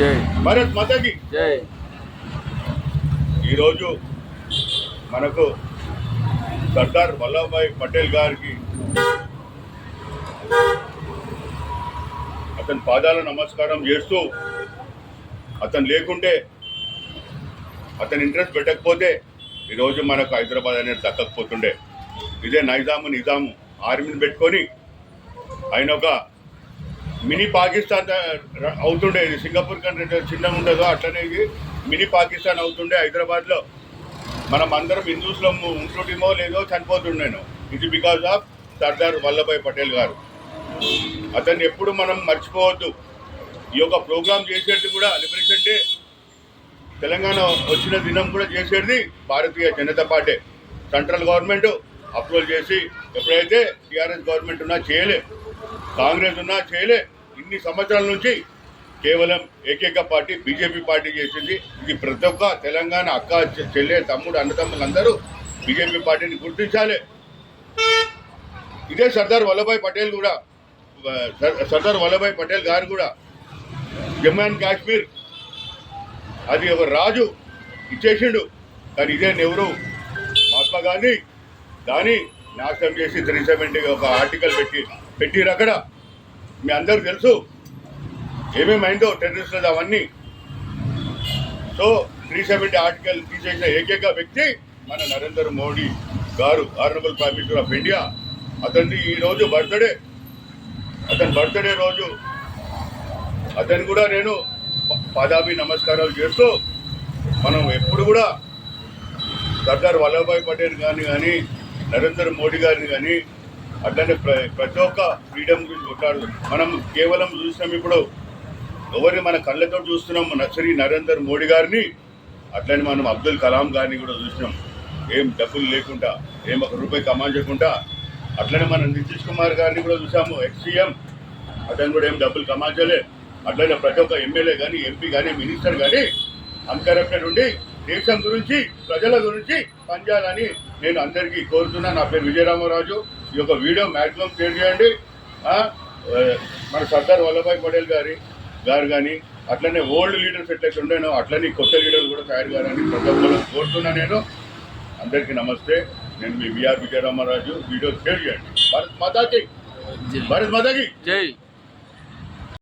జై భారత్ మాతాకి జై. ఈరోజు మనకు సర్దార్ వల్లభాయ్ పటేల్ గారికి అతని పాదాల నమస్కారం చేస్తూ, అతను లేకుంటే, అతని ఇంట్రెస్ట్ పెట్టకపోతే ఈరోజు మనకు హైదరాబాద్ అనేది దక్కకపోతుండే. ఇదే నిజాము ఆర్మీని పెట్టుకొని ఆయన ఒక మినీ పాకిస్తాన్ అవుతుండే. ఇది సింగపూర్ కంట్రీ చిన్నగా ఉండదో అట్లనే ఇది మినీ పాకిస్తాన్ అవుతుండే హైదరాబాద్లో. మనం అందరం హిందూస్లో ఉంటుండేమో లేదో చనిపోతుండేను. ఇది బికాజ్ ఆఫ్ సర్దార్ వల్లభాయ్ పటేల్ గారు. అతన్ని ఎప్పుడు మనం మర్చిపోవద్దు. ఈ యొక్క ప్రోగ్రాం చేసేది కూడా లిబరేషన్ డే తెలంగాణ వచ్చిన దినం కూడా చేసేది Bharatiya Janata party. Central government approval చేసి, ఎప్పుడైతే టీఆర్ఎస్ గవర్నమెంట్ ఉన్నా చేయలే, కాంగ్రెస్ ఉన్నా చేయలే. ఇన్ని సంవత్సరాల నుంచి కేవలం ఏకైక పార్టీ బీజేపీ పార్టీ చేసింది. ఇది ప్రతి ఒక్క తెలంగాణ అక్క చెల్లె తమ్ముడు అన్నదమ్ములు అందరూ బీజేపీ పార్టీని గుర్తించాలి. ఇదే సర్దార్ వల్లభాయ్ పటేల్ గారు కూడా జమ్మూ అండ్ కాశ్మీర్ అది ఒక రాజు ఇచ్చేసిండు. కానీ ఇదే నెహ్రూ మహాత్మా గాంధీ దాన్ని నాశనం చేసి 370 ఒక ఆర్టికల్ పెట్టిరు. అక్కడ మీ అందరూ తెలుసు ఏమేమైందో టెర్రరిస్టులు అవన్నీ. సో 370 ఆర్టికల్ తీసేసిన ఏకైక వ్యక్తి మన నరేంద్ర మోడీ గారు, honourable prime minister of India. అతన్ని ఈరోజు అతని బర్త్డే రోజు అతను కూడా నేను పాదాభి నమస్కారాలు చేస్తూ, మనం ఎప్పుడు కూడా సర్దార్ వల్లభాయ్ పటేల్ కానీ నరేంద్ర మోడీ గారిని కానీ అట్లనే ప్రతి ఒక్క ఫ్రీడమ్ గురించి కొట్లాడు. మనం కేవలం చూసినాం, ఇప్పుడు ఎవరిని మన కళ్ళతో చూస్తున్నాం శ్రీ నరేంద్ర మోడీ గారిని. అట్లనే మనం అబ్దుల్ కలాం గారిని కూడా చూసినాం, ఏం డబ్బులు లేకుండా, ఏం ఒక రూపాయి కమాయించకుండా. అట్లనే మనం నితీష్ కుమార్ గారిని కూడా చూసాము, ఎక్స్-సీఎం. అతను కూడా ఏం డబ్బులు కమాయించలే. అట్లనే ప్రతి ఒక్క ఎమ్మెల్యే కానీ, ఎంపీ కానీ, మినిస్టర్ కానీ అన్కరప్టెడ్ ఉండి దేశం గురించి, ప్రజల గురించి పనిచేయాలని నేను అందరికీ కోరుతున్నా. నా పేరు విజయరామరాజు. ఈ యొక్క వీడియో మ్యాక్సిమం షేర్ చేయండి. మన సర్దార్ వల్లభాయ్ పటేల్ గారు కానీ అట్లనే ఓల్డ్ లీడర్స్ ఎట్లయితే ఉండేనో అట్లనే కొత్త లీడర్లు కూడా తయారు కావాలని ప్రతి ఒక్కరు కోరుతున్నా. నేను అందరికీ నమస్తే. నేను మీ విఆర్ విజయరామరాజు. వీడియో షేర్ చేయండి. భారత్ మాతాకి జై.